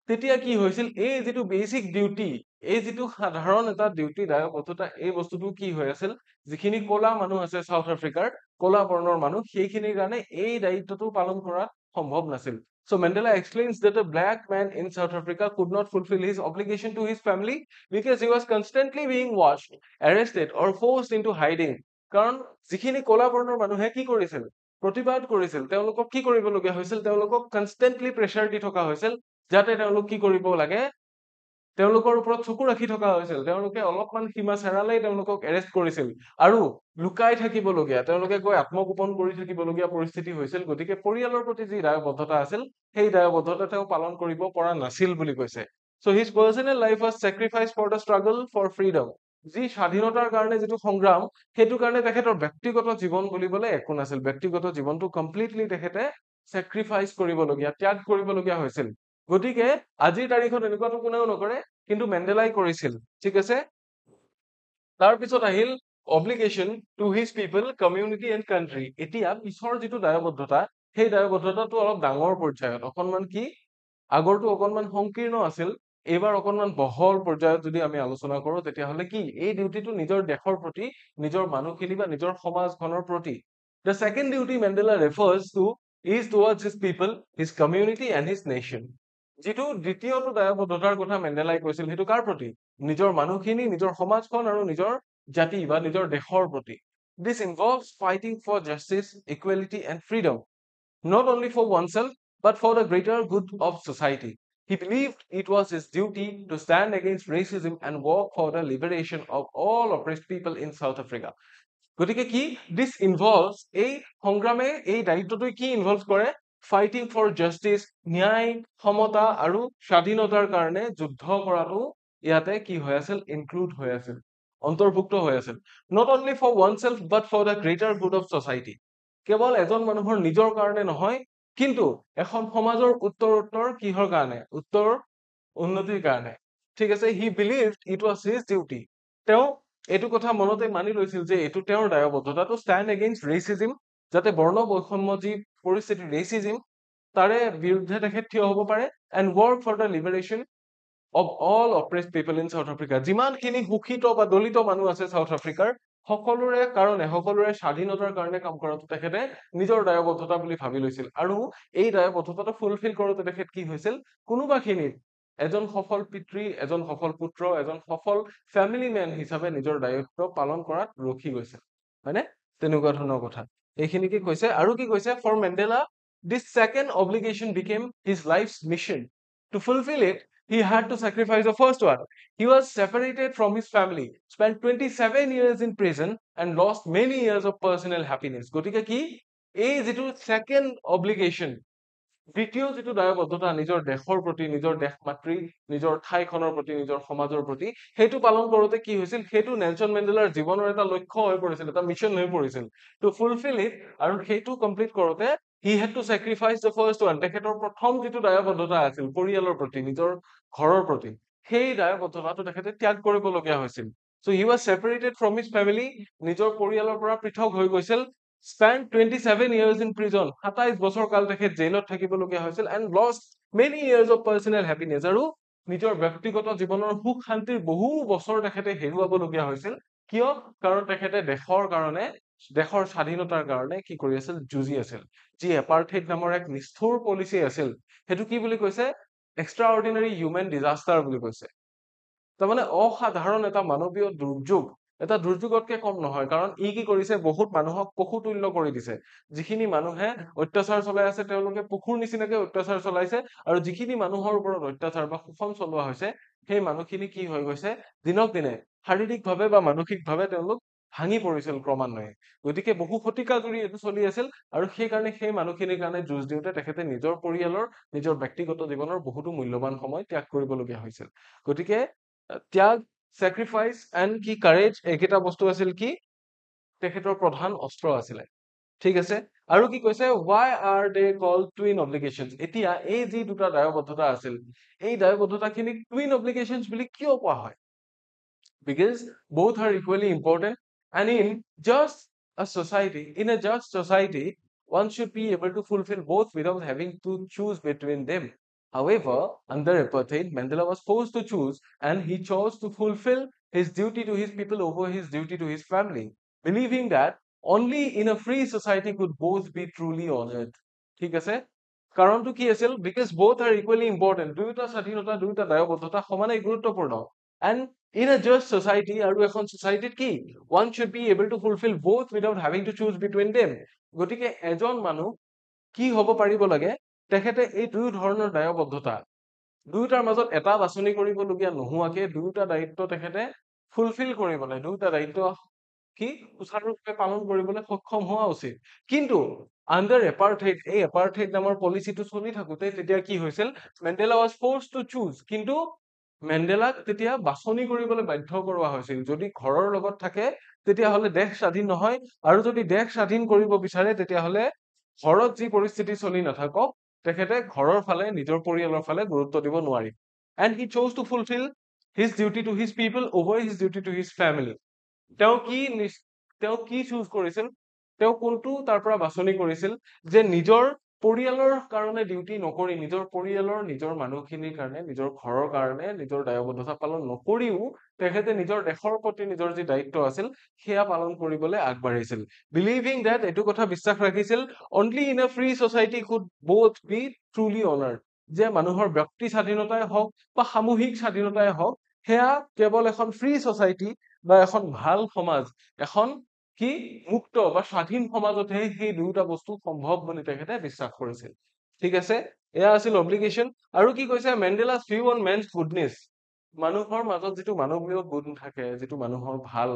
তেতিয়া কি হৈছিল এই যিটো বেসিক ডিউটি এই যিটো সাধাৰণ এটা ডিউটি দায়বদ্ধতা এই বস্তুটো কি হৈ আছিল যিখিনি কলা মানুহ আছে সাউথ আফ্ৰিকাৰ কলা বৰ্ণৰ মানুহ সেইখিনিৰ কাৰণে এই দায়িত্বটো পালন কৰা সম্ভৱ নাছিল So Mandela explains that a black man in South Africa could not fulfill his obligation to his family because he was constantly being watched, arrested or forced into hiding. কাৰণ যিখিনি কলা বৰ্ণৰ মানুহে কি কৰিছিল প্ৰতিবাদ কৰিছিল তেওঁলোকক কি কৰিবলগীয়া হৈছিল তেওঁলোকক কনষ্টেন্টলি প্ৰেছাৰ দি থকা হৈছিল যাতে তেওঁলোক কি কৰিব লাগে তেওঁলোকৰ ওপৰত চকু ৰাখি থকা হৈছিল তেওঁলোকে অলপমান সীমা চেৰালেই তেওঁলোকক এৰেষ্ট কৰিছিল আৰু লুকাই থাকিবলগীয়া তেওঁলোকে গৈ আত্মগোপন কৰি থাকিবলগীয়া পৰিস্থিতি হৈছিল গতিকে পৰিয়ালৰ প্ৰতি যি দায়বদ্ধতা আছিল সেই দায়বদ্ধতা তেওঁ পালন কৰিব পৰা নাছিল বুলি কৈছে So his personal life was sacrificed for the struggle for freedom. যি স্বাধীনতাৰ কাৰণে যিটো সংগ্ৰাম সেইটো কাৰণে তেখেতৰ ব্যক্তিগত জীৱন বুলিবলৈ একো নাছিল ব্যক্তিগত জীৱনটো কমপ্লিটলি তেখেতে স্যাক্ৰিফাইস কৰিবলগীয়া ত্যাগ কৰিবলগীয়া হৈছিল গতিকে আজিৰ তাৰিখত এনেকুৱাটো কোনেও নকৰে কিন্তু মেণ্ডেলাই কৰিছিল ঠিক আছে তাৰ পিছত আহিল obligation to his people community and country এতিয়া পিছৰ যিটো দায়বদ্ধতা সেই দায়বদ্ধতাটো অলপ ডাঙৰ পৰ্যায়ত অকনমান কি আগৰটো অকনমান সংকীৰ্ণ আছিল এবাৰ অকনমান বহল পৰ্যায়ত যদি আমি আলোচনা কৰো তেতিয়াহলে কি এই ডিউটিটো নিজৰ দেশৰ প্ৰতি নিজৰ মানুহখিনি বা নিজৰ সমাজখনৰ প্ৰতি The second duty Mandela refers to is towards his people, his community and his nation. যিটো দ্বিতীয়টো দায়বদ্ধতাৰ কথা মেণ্ডেলাই কৈছিল সেইটো কাৰ প্ৰতি নিজৰ মানুহখিনি নিজৰ সমাজখন আৰু নিজৰ জাতি বা নিজৰ দেশৰ প্ৰতি This involves fighting for justice, equality and freedom, not only for oneself but for the greater good of society. He believed it was his duty to stand against racism and work for the liberation of all oppressed people in South Africa. গতিকে কি this involves এই সংগ্ৰামে এই দায়িত্বটো কি involve কৰে fighting for justice ন্যায় সমতা আৰু স্বাধীনতাৰ কাৰণে যুদ্ধ কৰাটো ইয়াতে কি হৈ আছিল ইনক্লুড হৈ আছিল অন্তৰ্ভুক্ত হৈ আছিল not only for oneself but for the greater good of society কেৱল এজন মানুহৰ নিজৰ কাৰণে নহয় কিন্তু এখন সমাজৰ উত্তৰোত্তৰ কিহৰ কাৰণে উত্তৰ উন্নতিৰ কাৰণে ঠিক আছে he believed it was his duty তেওঁ এইটো কথা মনতে মানি লৈছিল যে এইটো তেওঁৰ দায়বদ্ধতা টু ষ্টেণ্ড এগেইনষ্ট ৰেচিজম যাতে বৰ্ণ বৈষম্য যি পৰিস্থিতি ৰেচিজম তাৰে বিৰুদ্ধে তেখেত থিয় হ'ব পাৰে and work for the liberation of all oppressed people in South Africa যিমানখিনি শোষিত বা দলিত মানুহ আছে সাউথ আফ্ৰিকাৰ সকলোৰে কাৰণে সকলোৰে স্বাধীনতাৰ কাৰণে কাম কৰাটো তেখেতে নিজৰ দায়বদ্ধতা বুলি ভাবি লৈছিল আৰু এই দায়বদ্ধতাটো ফুলফিল কৰোঁতে তেখেত কি হৈছিল কোনোবাখিনিত এজন সফল পিতৃ এজন সফল পুত্ৰ এজন সফল ফ্যামিলি মেন হিচাপে নিজৰ দায়িত্ব পালন কৰাত ৰখি গৈছে হয়নে তেনেকুৱা ধৰণৰ কথা এইখিনি কি কৈছে আৰু কি কৈছে for Mandela this second obligation became his life's mission to fulfill it he had to sacrifice the first one he was separated from his family spent 27 years in prison and lost many years of personal happiness গতিকে কি এই যেটো second obligation দ্বিতীয় যেটো দায়বদ্ধতা নিজৰ দেশৰ প্ৰতি নিজৰ দেশ মাতৃ নিজৰ ঠাইখনৰ প্ৰতি নিজৰ সমাজৰ প্ৰতি হেতু পালন কৰোতে কি হৈছিল হেতু নেলসন মেণ্ডেলাৰ জীৱনৰ এটা লক্ষ্য হৈ পৰিছিল এটা মিশন হৈ পৰিছিল টু ফুলফিল ইট আৰু হেতু কমপ্লিট কৰোতে he had to sacrifice the first one তেখেতৰ প্ৰথম যেটো দায়বদ্ধতা আছিল পৰিয়ালৰ প্ৰতি নিজৰ ঘৰৰ প্ৰতি সেই দায়বদ্ধতাটো তেখেতে ত্যাগ কৰিবলগীয়া হৈছিল so he was separated from his family নিজৰ পৰিয়ালৰ পৰা পৃথক হৈ গৈছিল spent 27 years in prison 27 বছৰ কাল তেখেত জেলত থাকিবলগীয়া হৈছিল and lost many years of personal happiness আৰু নিজৰ ব্যক্তিগত জীৱনৰ সুখ শান্তিৰ বহু বছৰ তেখেতে হেৰুৱাবলগীয়া হৈছিল কিয় কাৰণ তেখেতে দেশৰ কাৰণে দেশৰ স্বাধীনতাৰ কাৰণে কি কৰি আছিল যুঁজি আছিল যি এপাৰ্থেইড নামৰ এক নিষ্ঠুৰ পলিচি আছিল হেতু কি বুলি কৈছে এক্সট্ৰাঅৰ্ডিনাৰী হিউমেন ডিজাষ্টাৰ বুলি কৈছে। তাৰমানে অসাধাৰণ এটা মানৱীয় দুৰ্যোগ, এটা দুৰ্যোগতকে কম নহয়। কাৰণ ই কি কৰিছে, বহুত মানুহক পশুতুল্য কৰি দিছে। যিখিনি মানুহে অত্যাচাৰ চলাই আছে তেওঁলোকে পশুৰ নিচিনাকে অত্যাচাৰ চলাইছে, আৰু যিখিনি মানুহৰ ওপৰত অত্যাচাৰ বা শোষণ চলোৱা হৈছে সেই মানুহখিনি কি হৈ গৈছে, দিনক দিনে শাৰীৰিকভাৱে বা মানসিকভাৱে তেওঁলোক ভাঙি পৰিছিল ক্ৰমান্বয়ে। গতিকে বহু শতিকা জুৰি এইটো চলি আছিল, আৰু সেইকাৰণে সেই মানুহখিনিৰ কাৰণে যুঁজ দিওঁতে তেখেতে নিজৰ পৰিয়ালৰ, নিজৰ ব্যক্তিগত জীৱনৰ বহুতো মূল্যৱান সময় ত্যাগ কৰিবলগীয়া হৈছিল। গতিকে ত্যাগ, চেক্ৰিফাইচ এণ্ড কি কাৰেজ, এইকেইটা বস্তু আছিল কি তেখেতৰ প্ৰধান অস্ত্ৰ আছিলে। ঠিক আছে, আৰু কি কৈছে, why are they called twin obligations? এতিয়া এই যি দুটা দায়বদ্ধতা আছিল, এই দায়বদ্ধতাখিনিক twin obligations বুলি কিয় কোৱা হয়? Because both are equally important, and in a just society, one should be able to fulfill both without having to choose between them. However, under apartheid, Mandela was forced to choose, and he chose to fulfill his duty to his people over his duty to his family, believing that only in a free society could both be truly honored. ঠিক আছে, কাৰণটো কি আছিল? Because both are equally important. দুয়োটা স্বাধীনতা, দুয়োটা দায়বদ্ধতা সমানেই গুৰুত্বপূৰ্ণ। And in a just society, আৰু এখন society কি, one should be able to fulfill both without having to choose between them. গতিকে এজন মানুহ কি হ'ব পাৰিব লাগে, তেখেতে এই দুই ধৰণৰ দায়বদ্ধতা, দুয়োটাৰ মাজত এটা বাছনি কৰিবলগীয়া নোহোৱাকে দুয়োটা দায়িত্ব তেখেতে ফুলফিল কৰিবলৈ, দুয়োটা দায়িত্ব কি সুচাৰুৰূপে পালন কৰিবলৈ সক্ষম হোৱা উচিত। কিন্তু আণ্ডাৰ এপাৰ্থেইড, এই এপাৰ্থেইড নামৰ পলিচিটো চলি থাকোতে তেতিয়া কি হৈছিল, মেণ্ডেলা ৱাজ ফৰ্চড টু চুজ, কিন্তু মেণ্ডেলাক তেতিয়া বাছনি কৰিবলৈ বাধ্য কৰোৱা হৈছিল। যদি ঘৰৰ লগত থাকে তেতিয়াহ'লে দেশ স্বাধীন নহয়, আৰু যদি দেশ স্বাধীন কৰিব বিচাৰে তেতিয়াহ'লে ঘৰত যি পৰিস্থিতি চলি নাথাকক তেখেতে ঘৰৰ ফালে, নিজৰ পৰিয়ালৰ ফালে গুৰুত্ব দিব নোৱাৰি। And he chose to fulfill his duty to his people over his duty to his family. তেওঁ কি চুজ কৰিছিল, তেওঁ কোনটো তাৰ পৰা বাছনি কৰিছিল, যে নিজৰ পৰিয়ালৰ কাৰণে ডিউটি নকৰি, নিজৰ পৰিয়ালৰ, নিজৰ মানুহখিনিৰ কাৰণে, নিজৰ ঘৰৰ কাৰণে নিজৰ দায়বদ্ধতা পালন নকৰিও তেখেতে নিজৰ দেশৰ প্ৰতি নিজৰ যি দায়িত্ব আছিল সেয়া পালন কৰিবলৈ আগবাঢ়িছিল। বিলিভিং ডেট, এইটো কথা বিশ্বাস ৰাখিছিল, only in a free society could both be truly honored, যে মানুহৰ ব্যক্তি স্বাধীনতাই হওক বা সামূহিক স্বাধীনতাই হওক, সেয়া কেৱল এখন ফ্ৰী ছচাইটি বা এখন ভাল সমাজ, এখন কি মুক্ত বা স্বাধীন সমাজতহে সেই দুয়োটা বস্তু সম্ভৱ বুলি তেখেতে বিশ্বাস কৰিছিল। ঠিক আছে, এয়া আছিল অব্লিগেশ্যন। আৰু কি কৈছে, মেণ্ডেলাছ ভিউ অন মেনছ গুডনেছ, মানুহৰ মাজত যিটো মানৱীয় গুণ থাকে, যিটো মানুহৰ ভাল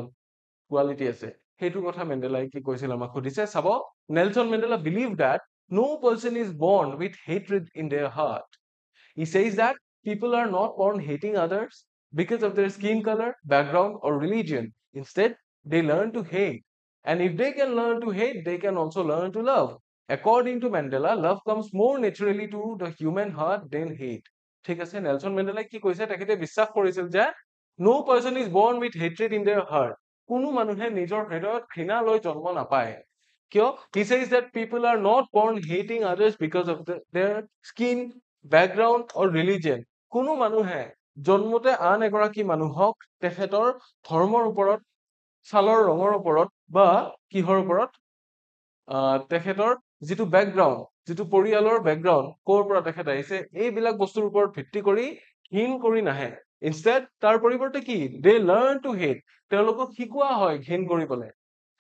কোৱালিটি আছে, সেইটো কথা মেণ্ডেলাই কি কৈছিল আমাক সুধিছে, চাব। Nelson Mandela believe that no person is born with hatred in their heart. He says that people are not born hating others because of their skin color, background, or religion. Instead, they learn to hate. And if they can learn to hate, they can also learn to love. According to Mandela, love comes more naturally to the human heart than hate. ঠিক আছে, Nelson মেণ্ডেলাই কি কৈছে, তেখেতে বিশ্বাস কৰিছিল যে no person is born with hatred in their heart. কোনো মানুহে নিজৰ হৃদয়ত ঘৃণা লৈ জন্ম নাপায়। কিয়? He says that people are not born hating others because of their skin, background, or religion. কোনো মানুহে জন্মতে আন এগৰাকী মানুহক তেখেতৰ ধৰ্মৰ ওপৰত, ছালৰ ৰঙৰ ওপৰত বা কিহৰ ওপৰত, তেখেতৰ যিটো বেকগ্ৰাউণ্ড, যিটো পৰিয়ালৰ বেকগ্ৰাউণ্ড, ক'ৰ পৰা তেখেত আহিছে, এইবিলাক বস্তুৰ ওপৰত ভিত্তি কৰি ঘৃণ কৰি নাহে। ইনষ্টেড তাৰ পৰিৱৰ্তে কি, দে লাৰ্ণ টু হেট, তেওঁলোকক শিকোৱা হয় ঘৃণ কৰিবলৈ।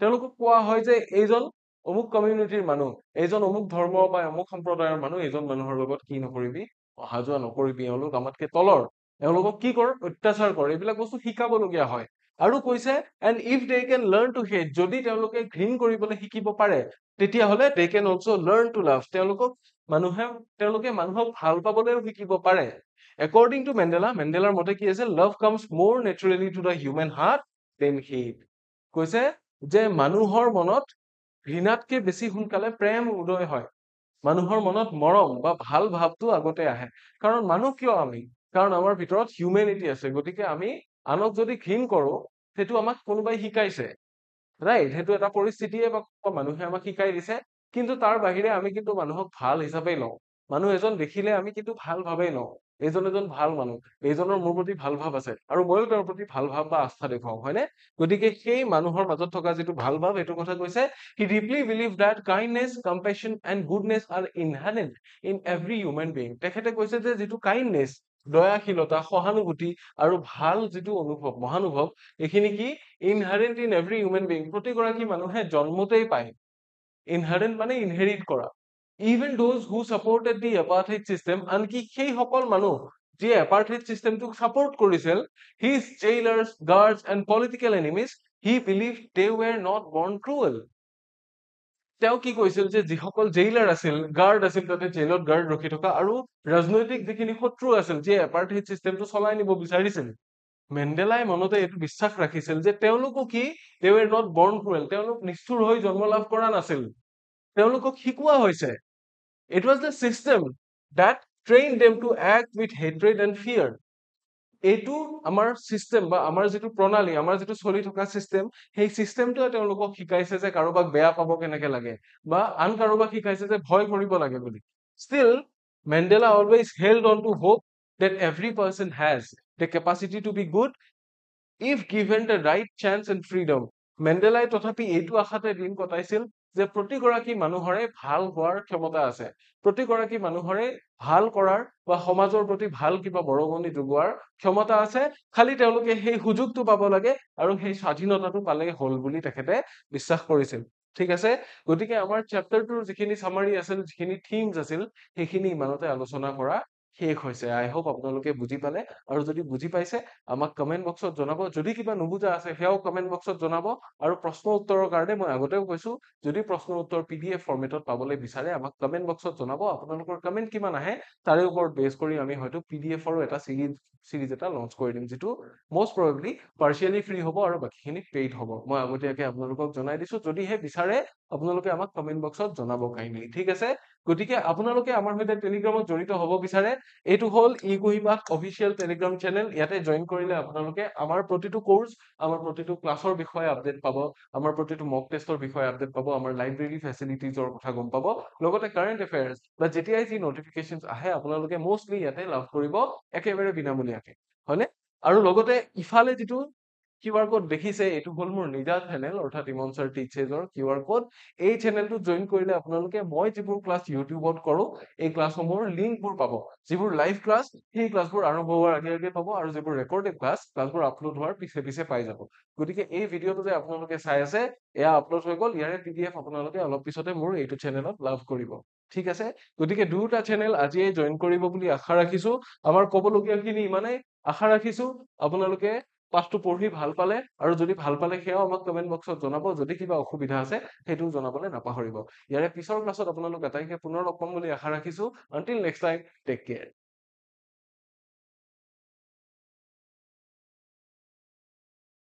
তেওঁলোকক কোৱা হয় যে এইজন অমুক কমিউনিটিৰ মানুহ, এইজন অমুক ধৰ্ম বা অমুক সম্প্ৰদায়ৰ মানুহ, এইজন মানুহৰ লগত কি নকৰিবি, অহা যোৱা নকৰিবি, এওঁলোক আমাতকে তলৰ, এওঁলোকক কি কৰ, অত্যাচাৰ কৰ, এইবিলাক বস্তু শিকাবলগীয়া হয়। আৰু কৈছে, and if they can learn to hate, যদি তেওঁলোকে ঘৃণ কৰিবলৈ শিকিব পাৰে তেতিয়াহ'লে they can also learn to love, তেওঁলোকে মানুহক ভাল পাবলৈও শিকিব পাৰে। According to Mandela, মেণ্ডেলাৰ মতে কি আছিল, love comes more naturally to the human heart than hate. কৈছে যে মানুহৰ মনত ঘৃণাতকে বেছি সোনকালে প্ৰেম উদয় হয়, মানুহৰ মনত মৰম বা ভাল ভাৱটো আগতে আহে। কাৰণ মানুহ কিয় আমি, কাৰণ আমাৰ ভিতৰত হিউমেনিটি আছে। গতিকে আমি আনক যদি ঘৃণ কৰো, সেইটো আমাক কোনোবাই শিকাইছে, ৰাইট, সেইটো এটা পৰিস্থিতিয়ে বা মানুহে আমাক শিকাই দিছে। কিন্তু তাৰ বাহিৰে আমি কিন্তু মানুহক ভাল হিচাপেই লওঁ, মানুহ এজন দেখিলে আমি কিন্তু ভাল ভাৱেই লওঁ। এইজন এজন ভাল মানুহ, এইজনৰ মোৰ প্ৰতি ভাল ভাৱ আছে আৰু ময়ো তেওঁৰ প্ৰতি ভাল ভাৱ বা আস্থা দেখুৱাও, হয়নে? গতিকে সেই মানুহৰ মাজত থকা যিটো ভাল ভাৱ এইটো কথা কৈছে, he deeply believed that kindness, compassion and goodness are inherent in every human being. তেখেতে কৈছে যে যিটো কাইণ্ডনেছ, দয়াশীলতা, সহানুভূতি আৰু ভাল যিটো অনুভৱ, মহানুভৱ, এইখিনি কি inherent in every human being, প্ৰতিগৰাকী মানুহে জন্মতেই পায়। ইনহাৰেণ্ট মানে ইনহেৰিট কৰা। Even those who supported the apartheid system, আনকি সেইসকল মানুহ যিয়ে এপাৰ্থেইড চিষ্টেমটোক ছাপোৰ্ট কৰিছিল, his jailers, guards and political enemies, he believe they were not born cruel. তেওঁ কি কৈছিল যে যিসকল জেইলাৰ আছিল, গাৰ্ড আছিল, তাতে জেইলত গাৰ্ড ৰখি থকা আৰু ৰাজনৈতিক যিখিনি শত্ৰু আছিল, যিয়ে এপাৰ্থেইড চিষ্টেমটো চলাই নিব বিচাৰিছিল, মেণ্ডেলাই মনতে এইটো বিশ্বাস ৰাখিছিল যে তেওঁলোকো কি they were not born cruel, তেওঁলোক নিষ্ঠুৰ হৈ জন্ম লাভ কৰা নাছিল, তেওঁলোকক শিকোৱা হৈছে। It was the system that trained them to act with hatred and fear. এইটো আমাৰ চিষ্টেম বা আমাৰ যিটো প্ৰণালী, আমাৰ যিটো চলি থকা চিষ্টেম, সেই চিষ্টেমটোৱে তেওঁলোকক শিকাইছে যে কাৰোবাক বেয়া পাব কেনেকে লাগে বা আন কাৰোবাক শিকাইছে যে ভয় কৰিব লাগে বুলি। Still, Mandela always held on to hope that every person has the capacity to be good if given the right chance and freedom. মেণ্ডেলাই তথাপি এইটো আশাতে দিন কটাইছিল যে প্ৰতিগৰাকী মানুহৰে ভাল হোৱাৰ ক্ষমতা আছে, প্ৰতিগৰাকী মানুহৰে ভাল কৰাৰ বা সমাজৰ প্ৰতি ভাল কিবা বৰঙণি যোগোৱাৰ ক্ষমতা আছে, খালি তেওঁলোকে সেই সুযোগটো পাব লাগে আৰু সেই স্বাধীনতাটো পালেই হল বুলি তেখেতে বিশ্বাস কৰিছিল। ঠিক আছে, গতিকে আমাৰ চেপ্টাৰটোৰ যিখিনি চামাৰি আছিল, যিখিনি থিমছ আছিল, সেইখিনি ইমানতে আলোচনা কৰা শেষ হৈছে। আই হোপ আপোনালোকে বুজি পালে, আৰু যদি বুজি পাইছে আমাক কমেণ্ট বক্সত জনাব, যদি কিবা নুবুজা আছে সেয়াও কমেণ্ট বক্সত জনাব। আৰু প্ৰশ্ন উত্তৰৰ কাৰণে মই আগতেও কৈছো, যদি প্ৰশ্ন উত্তৰ PDF ফৰ্মেটত পাবলৈ বিচাৰে আমাক কমেণ্ট বক্সত জনাব। আপোনালোকৰ কমেণ্ট কিমান আহে তাৰে ওপৰত বেছ কৰি আমি হয়তো PDFৰো এটা চিৰিজ এটা লঞ্চ কৰি দিম, যিটো most probably partially ফ্ৰী হ'ব আৰু বাকীখিনি পেইড হ'ব। মই আগতীয়াকে আপোনালোকক জনাই দিছো, যদিহে বিচাৰে আপোনালোকে আমাক কমেণ্ট বক্সত জনাব কাইণ্ডলি। ঠিক আছে, গতিকে আপোনালোকে আমাৰ সৈতে টেলিগ্ৰামত জড়িত হ'ব বিচাৰে, এইটো হ'ল ইকুহিপাঠ অফিচিয়েল টেলিগ্ৰাম চেনেল। ইয়াতে জইন কৰিলে আপোনালোকে আমাৰ প্ৰতিটো কোৰ্চ, আমাৰ প্ৰতিটো ক্লাছৰ বিষয়ে আপডেট পাব, আমাৰ প্ৰতিটো মক টেষ্টৰ বিষয়ে আপডেট পাব, আমাৰ লাইব্ৰেৰী ফেচিলিটিজৰ কথা গম পাব, লগতে কাৰেণ্ট এফেয়াৰ্ছ বা যেতিয়াই যি নটিফিকেশ্যন আহে আপোনালোকে মোষ্টলি ইয়াতে লাভ কৰিব একেবাৰে বিনামূলীয়াকে, হয়নে? আৰু লগতে ইফালে যিটো QR কোড দেখিছে, এইটো হ'ল মোৰ নিজা চেনেল, অৰ্থাৎ ইমন ছাৰ টিচেজৰ QR কোড। এই চেনেলটো জইন কৰিলে আপোনালোকে মই যিবোৰ ক্লাছ ইউটিউবত কৰোঁ, এই ক্লাছসমূহৰ লিংকবোৰ পাব। যিবোৰ লাইভ ক্লাছ, সেই ক্লাছবোৰ আৰম্ভ হোৱাৰ আগে আগে পাব, আৰু যিবোৰ ৰেকৰ্ডেড ক্লাছবোৰ আপলোড হোৱাৰ পিছে পিছে পাই যাব। গতিকে এই ভিডিঅ'টো যে আপোনালোকে চাই আছে, এয়া আপলোড হৈ গ'ল, ইয়াৰে PDF আপোনালোকে অলপ পিছতে মোৰ এইটো চেনেলত লাভ কৰিব। ঠিক আছে, গতিকে দুটা চেনেল আজিয়ে জইন কৰিব বুলি আশা ৰাখিছো। আমাৰ ক'বলগীয়াখিনি ইমানেই, আশা ৰাখিছো আপোনালোকে পাঠটো পঢ়ি ভাল পালে, আৰু যদি ভাল পালে সেয়াও আমাক কমেণ্ট বক্সত জনাব, যদি কিবা অসুবিধা আছে সেইটোও জনাবলৈ নাপাহৰিব। ইয়াৰে পিছৰ ক্লাছত আপোনালোক আটাইকে পুনৰ লগ পাম বুলি আশা ৰাখিছো। Until next time, take care.